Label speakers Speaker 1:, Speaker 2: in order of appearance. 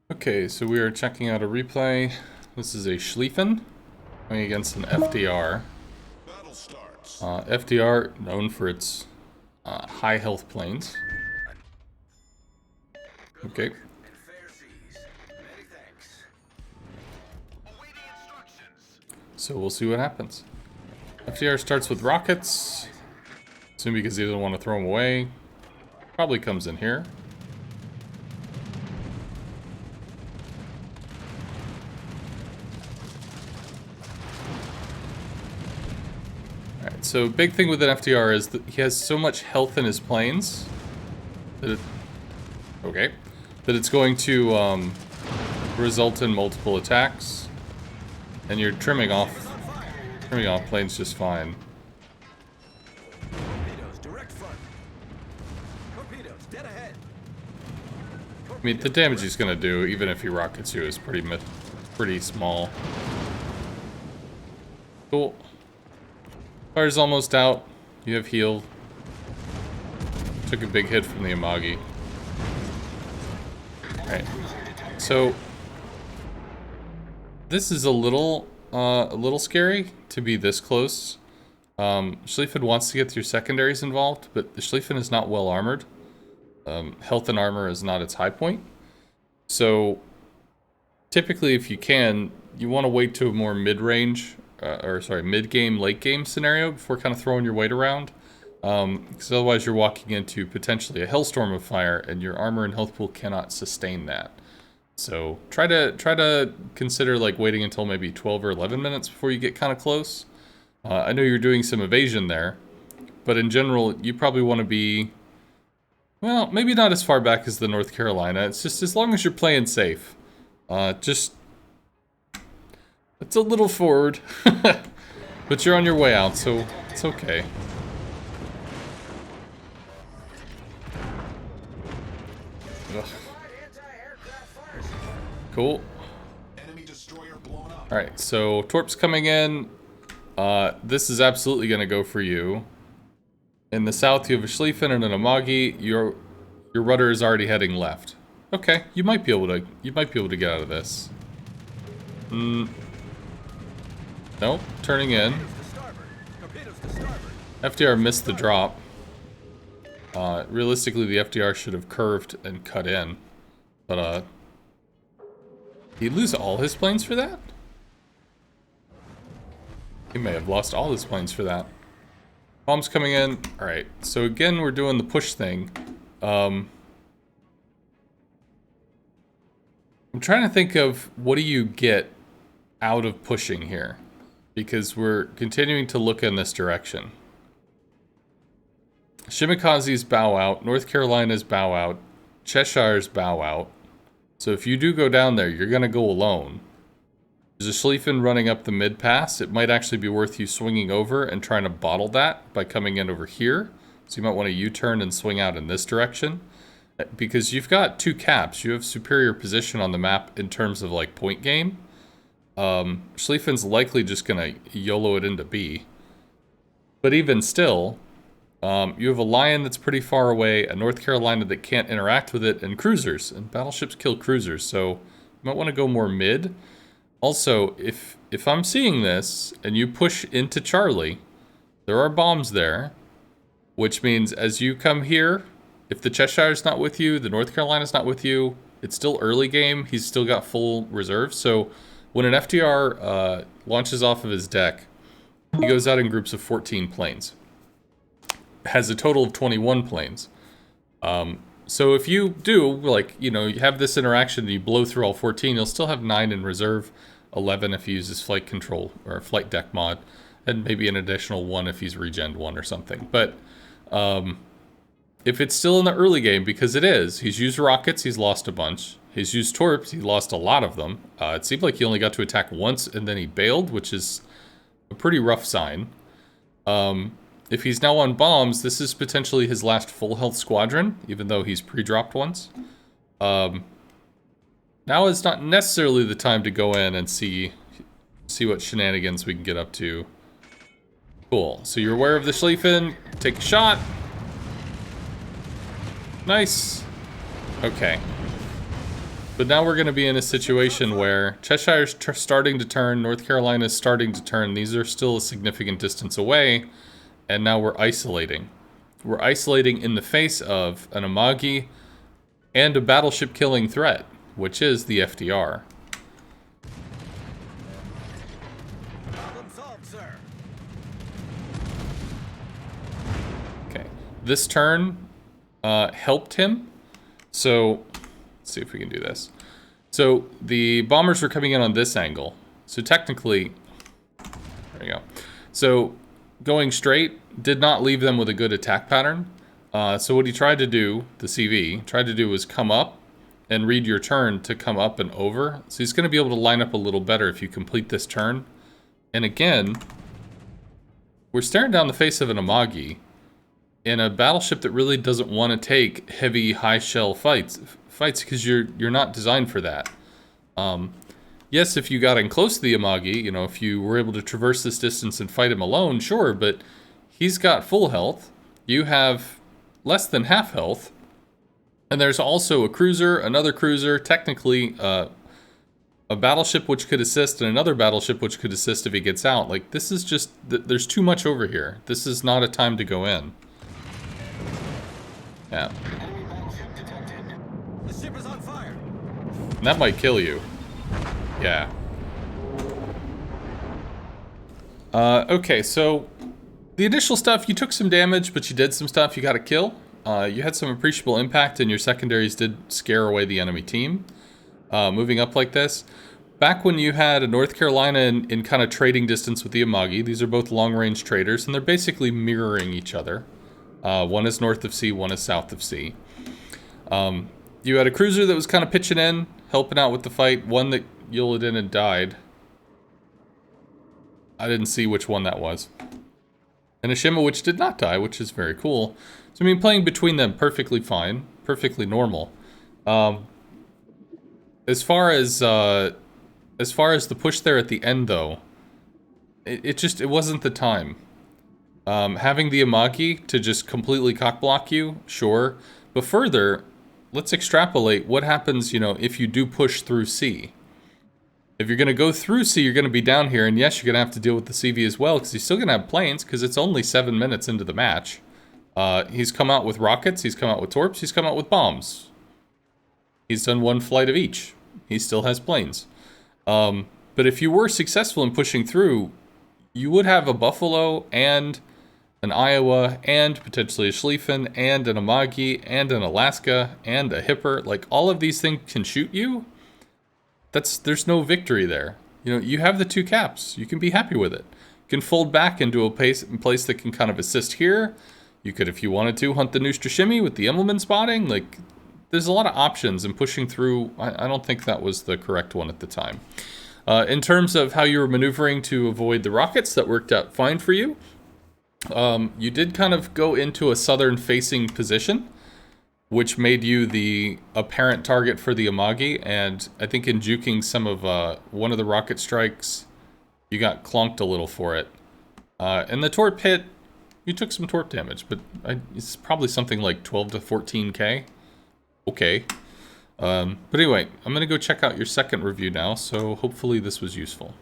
Speaker 1: Okay, so we are checking out a replay. This is a Schlieffen going against an FDR. FDR, known for its high health planes. Okay. So we'll see what happens. FDR starts with rockets. Assume because he doesn't want to throw them away. Probably comes in here. Alright, so big thing with an FDR is that he has so much health in his planes that that it's going to result in multiple attacks, and you're trimming off planes just fine. I mean, the damage he's gonna do, even if he rockets you, is pretty small. Cool. Fire's almost out. You have healed. Took a big hit from the Amagi. Alright. So this is a little scary to be this close. Schlieffen wants to get your secondaries involved, but the Schlieffen is not well armored. Health and armor is not its high point. So typically, if you can, you want to wait to a more mid-range, mid-game, late-game scenario before kind of throwing your weight around. Because otherwise you're walking into potentially a hellstorm of fire, and your armor and health pool cannot sustain that. So try to consider like waiting until maybe 12 or 11 minutes before you get kind of close. I know you're doing some evasion there, but in general, you probably want to be, well, maybe not as far back as the North Carolina. It's just as long as you're playing safe. It's a little forward, but you're on your way out, so it's okay. Ugh. Cool. Alright, so Torp's coming in. This is absolutely going to go for you. In the south, you have a Schlieffen and an Amagi. Your rudder is already heading left. Okay, you might be able to get out of this. Nope, turning in. FDR missed the drop. Realistically, the FDR should have curved and cut in. But, did he lose all his planes for that? He may have lost all his planes for that. Bombs coming in. Alright, so again, we're doing the push thing. I'm trying to think of what do you get out of pushing here, because we're continuing to look in this direction. Shimikaze's bow out, North Carolina's bow out, Cheshire's bow out. So if you do go down there, you're going to go alone. There's a Schlieffen running up the mid pass. It might actually be worth you swinging over and trying to bottle that by coming in over here. So you might want to U-turn and swing out in this direction, because you've got two caps. You have superior position on the map in terms of like point game. Schlieffen's likely just gonna YOLO it into B. But even still, you have a Lion that's pretty far away, a North Carolina that can't interact with it, and cruisers. And battleships kill cruisers, so you might want to go more mid. Also, if I'm seeing this, and you push into Charlie, there are bombs there, which means as you come here, if the Cheshire's not with you, the North Carolina's not with you, it's still early game, he's still got full reserve. So when an FDR launches off of his deck, he goes out in groups of 14 planes. Has a total of 21 planes. So if you do, like, you know, you have this interaction and you blow through all 14, you'll still have 9 in reserve, 11 if he uses flight control or flight deck mod, and maybe an additional 1 if he's regen 1 or something. But if it's still in the early game, because it is, he's used rockets, he's lost a bunch. He's used torps, he lost a lot of them. It seemed like he only got to attack once and then he bailed, which is a pretty rough sign. If he's now on bombs, this is potentially his last full health squadron, even though he's pre-dropped once. Now is not necessarily the time to go in and see what shenanigans we can get up to. Cool. So you're aware of the Schlieffen. Take a shot. Nice. Okay. But now we're going to be in a situation where Cheshire's starting to turn, North Carolina's starting to turn. These are still a significant distance away, and now we're isolating. We're isolating in the face of an Amagi and a battleship killing threat, which is the FDR.
Speaker 2: Problem solved, sir.
Speaker 1: Okay, this turn helped him. So let's see if we can do this. So the bombers were coming in on this angle. So technically, there we go. So going straight did not leave them with a good attack pattern. So what he tried to do, the CV, tried to do was come up and read your turn to come up and over. So he's going to be able to line up a little better if you complete this turn. And again, we're staring down the face of an Amagi in a battleship that really doesn't want to take heavy, high shell fights because you're not designed for that. Yes, if you got in close to the Amagi, you know, if you were able to traverse this distance and fight him alone, sure, but he's got full health. You have less than half health. And there's also a cruiser, another cruiser, technically a battleship which could assist, and another battleship which could assist if he gets out. Like, this is just, there's too much over here. This is not a time to go in. Yeah.
Speaker 2: Enemy battleship detected. The ship is on fire.
Speaker 1: And that might kill you. Yeah. Okay, so the initial stuff, you took some damage, but you did some stuff. You got a kill. You had some appreciable impact, and your secondaries did scare away the enemy team. Moving up like this. Back when you had a North Carolina in kind of trading distance with the Amagi, these are both long-range traders, and they're basically mirroring each other. One is north of C, one is south of C. You had a cruiser that was kind of pitching in, helping out with the fight. One that yielded in and died. I didn't see which one that was. And a Shima which did not die, which is very cool. So, I mean, playing between them, perfectly fine. Perfectly normal. As far as the push there at the end, though, it wasn't the time. Having the Amagi to just completely cockblock you, sure. But further, let's extrapolate what happens, you know, if you do push through C. If you're going to go through C, you're going to be down here, and yes, you're going to have to deal with the CV as well, because he's still going to have planes, because it's only 7 minutes into the match. He's come out with rockets, he's come out with torps, he's come out with bombs. He's done one flight of each. He still has planes. But if you were successful in pushing through, you would have a Buffalo and an Iowa and potentially a Schlieffen and an Amagi and an Alaska and a Hipper. Like, all of these things can shoot you. There's no victory there. You know, you have the 2 caps. You can be happy with it. You can fold back into a place that can kind of assist here. You could, if you wanted to, hunt the Nustra Shimmy with the Immelman spotting. Like, there's a lot of options, and pushing through, I don't think that was the correct one at the time. In terms of how you were maneuvering to avoid the rockets, that worked out fine for you. You did kind of go into a southern-facing position, which made you the apparent target for the Amagi, and I think in juking some of one of the rocket strikes, you got clonked a little for it. And the torp hit, you took some torp damage, but it's probably something like 12 to 14k. Okay. But anyway, I'm going to go check out your second review now, so hopefully this was useful.